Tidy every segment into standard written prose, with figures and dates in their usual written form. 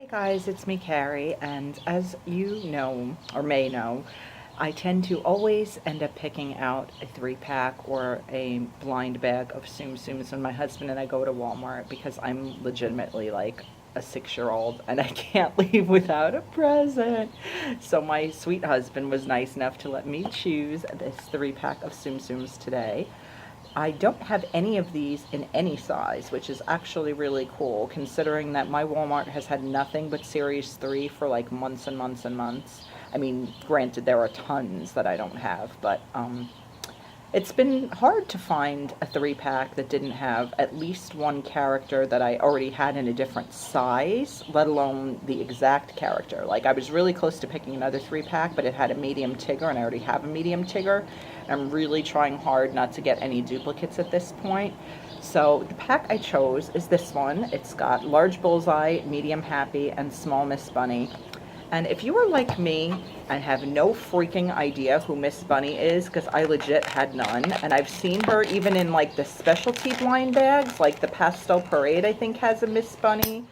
Hey guys, it's me, Carrie, and as you know, or may know, I tend to always end up picking out a 3-pack or a blind bag of Tsum Tsums when my husband and I go to Walmart because I'm legitimately like a 6-year-old and I can't leave without a present. So my sweet husband was nice enough to let me choose this 3-pack of Tsum Tsums today. I don't have any of these in any size, which is actually really cool considering that my Walmart has had nothing but Series 3 for like months and months and months. I mean, granted, there are tons that I don't have, but it's been hard to find a 3-pack that didn't have at least one character that I already had in a different size, let alone the exact character. Like, I was really close to picking another 3-pack, but it had a medium Tigger, and I already have a medium Tigger. I'm really trying hard not to get any duplicates at this point. So the pack I chose is this one. It's got large Bullseye, medium Happy, and small Miss Bunny. And if you are like me and have no freaking idea who Miss Bunny is, because I legit had none, and I've seen her even in like the specialty blind bags, like the Pastel Parade I think has a Miss Bunny,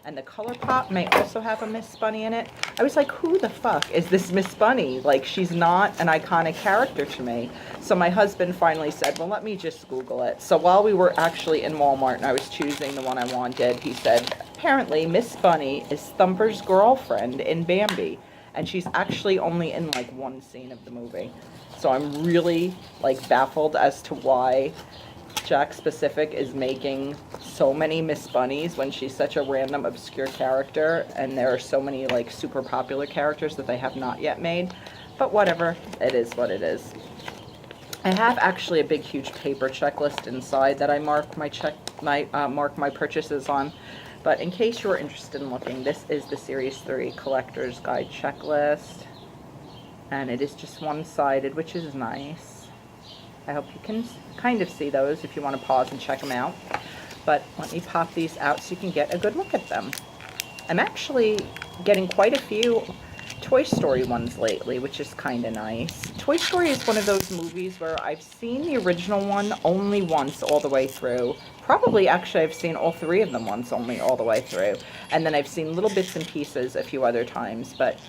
and the Color Pop may also have a Miss Bunny in it. I was like, who the fuck is this Miss Bunny? Like, she's not an iconic character to me. So my husband finally said, well, let me just Google it. So while we were actually in Walmart and I was choosing the one I wanted, he said, apparently Miss Bunny is Thumper's girlfriend in Bambi. And she's actually only in like one scene of the movie. So I'm really like baffled as to why Jack Specific is making so many Miss Bunnies when she's such a random obscure character, and there are so many like super popular characters that they have not yet made. But whatever, it is what it is. I have actually a big huge paper checklist inside that I mark my purchases on. But in case you are interested in looking, this is the Series 3 Collector's Guide checklist. And it is just one-sided, which is nice. I hope you can kind of see those if you want to pause and check them out. But let me pop these out so you can get a good look at them. I'm actually getting quite a few Toy Story ones lately, which is kind of nice. Toy Story is one of those movies where I've seen the original one only once all the way through. Probably, actually, I've seen all 3 of them once only all the way through. And then I've seen little bits and pieces a few other times, but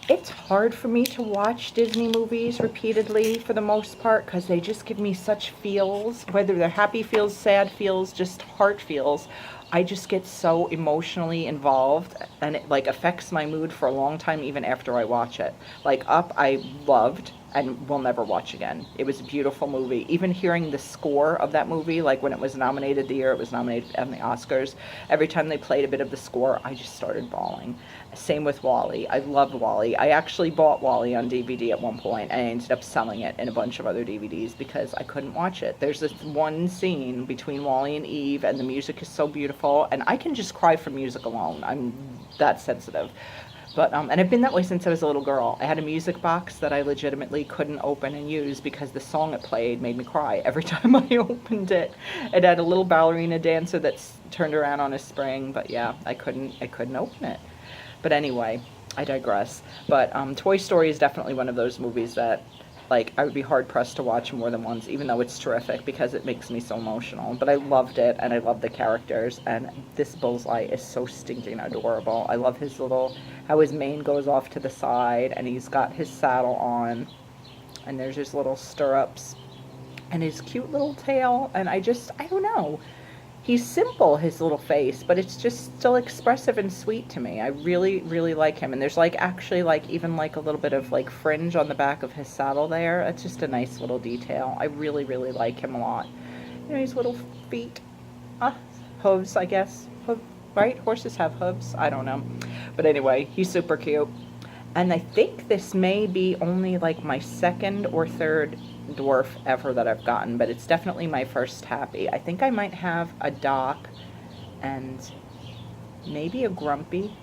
it's hard for me to watch Disney movies repeatedly for the most part because they just give me such feels, whether they're happy feels, sad feels, just heart feels. I just get so emotionally involved and it like affects my mood for a long time even after I watch it. Like Up, I loved and will never watch again. It was a beautiful movie. Even hearing the score of that movie, like when it was nominated the year it was nominated on the Oscars, every time they played a bit of the score, I just started bawling. Same with WALL-E. I loved WALL-E. I actually bought WALL-E on DVD at one point and I ended up selling it in a bunch of other DVDs because I couldn't watch it. There's this one scene between WALL-E and Eve and the music is so beautiful and I can just cry for music alone. I'm that sensitive. But, and I've been that way since I was a little girl. I had a music box that I legitimately couldn't open and use because the song it played made me cry every time I opened it. It had a little ballerina dancer that's turned around on a spring, but yeah, I couldn't open it. But anyway, I digress. But Toy Story is definitely one of those movies that, like, I would be hard-pressed to watch more than once, even though it's terrific, because it makes me so emotional. But I loved it, and I love the characters, and this Bullseye is so stinking adorable. I love his little, how his mane goes off to the side, and he's got his saddle on, and there's his little stirrups, and his cute little tail, and I don't know. He's simple, his little face, but it's just still expressive and sweet to me. I really, really like him. And there's like actually like even like a little bit of like fringe on the back of his saddle there. It's just a nice little detail. I really, really like him a lot. You know, his little feet, hooves, I guess. Right? Horses have hooves. I don't know. But anyway, he's super cute. And I think this may be only like my 2nd or 3rd dwarf ever that I've gotten, but it's definitely my first Happy. I think I might have a Doc and maybe a Grumpy.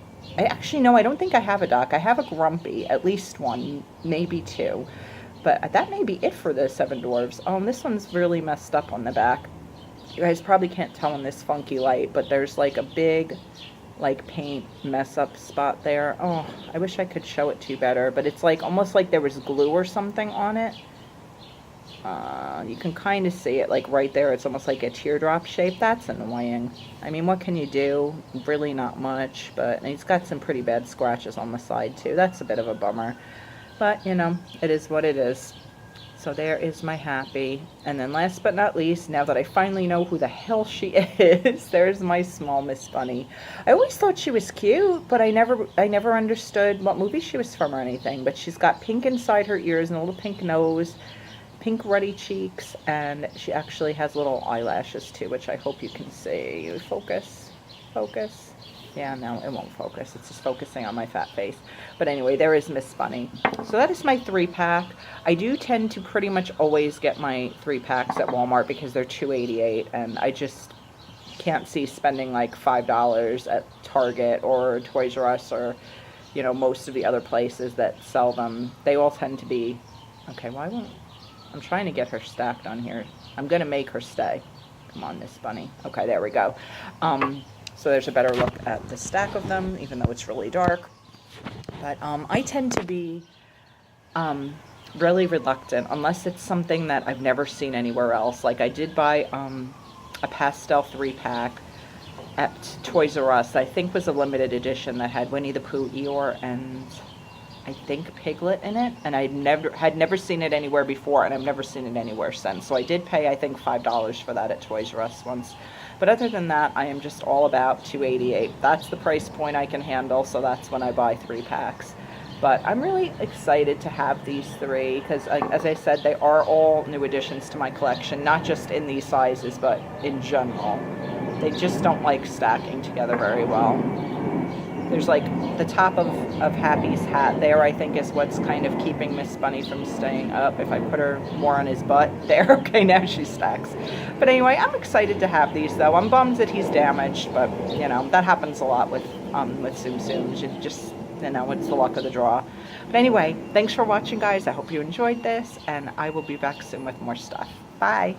No, I don't think I have a Doc. I have a Grumpy, at least one, maybe 2. But that may be it for the 7 dwarves. Oh, and this one's really messed up on the back. You guys probably can't tell in this funky light, but there's like a big like paint mess up spot there. Oh, I wish I could show it to you better, but it's like almost like there was glue or something on it. You can kind of see it like right there. It's almost like a teardrop shape. That's annoying. I mean, what can you do? Really not much, but he's got some pretty bad scratches on the side too. That's a bit of a bummer, but you know, it is what it is. So there is my happy. And then last but not least, now that I finally know who the hell she is, there's my small Miss Bunny. I always thought she was cute, but I never understood what movie she was from or anything. But she's got pink inside her ears and a little pink nose, pink ruddy cheeks, and she actually has little eyelashes too, which I hope you can see. Focus, focus. Yeah, no, it won't focus. It's just focusing on my fat face. But anyway, there is Miss Bunny. So that is my 3-pack. I do tend to pretty much always get my 3-packs at Walmart because they're $2.88, and I just can't see spending like $5 at Target or Toys R Us or, you know, most of the other places that sell them. They all tend to be, okay, why won't, I'm trying to get her stacked on here. I'm going to make her stay. Come on, Miss Bunny. Okay, there we go. So there's a better look at the stack of them, even though it's really dark. But I tend to be really reluctant, unless it's something that I've never seen anywhere else. Like I did buy a pastel 3-pack at Toys R Us. I think was a limited edition that had Winnie the Pooh, Eeyore, and I think Piglet in it. And I had never seen it anywhere before, and I've never seen it anywhere since. So I did pay, I think, $5 for that at Toys R Us once. But other than that, I am just all about $2.88. That's the price point I can handle, so that's when I buy 3-packs. But I'm really excited to have these 3 because, as I said, they are all new additions to my collection, not just in these sizes, but in general. They just don't like stacking together very well. There's like the top of Happy's hat there, I think, is what's kind of keeping Miss Bunny from staying up. If I put her more on his butt, there, okay, now she stacks. But anyway, I'm excited to have these, though. I'm bummed that he's damaged, but, you know, that happens a lot with Tsum Tsum. It just, you know, it's the luck of the draw. But anyway, thanks for watching, guys. I hope you enjoyed this, and I will be back soon with more stuff. Bye.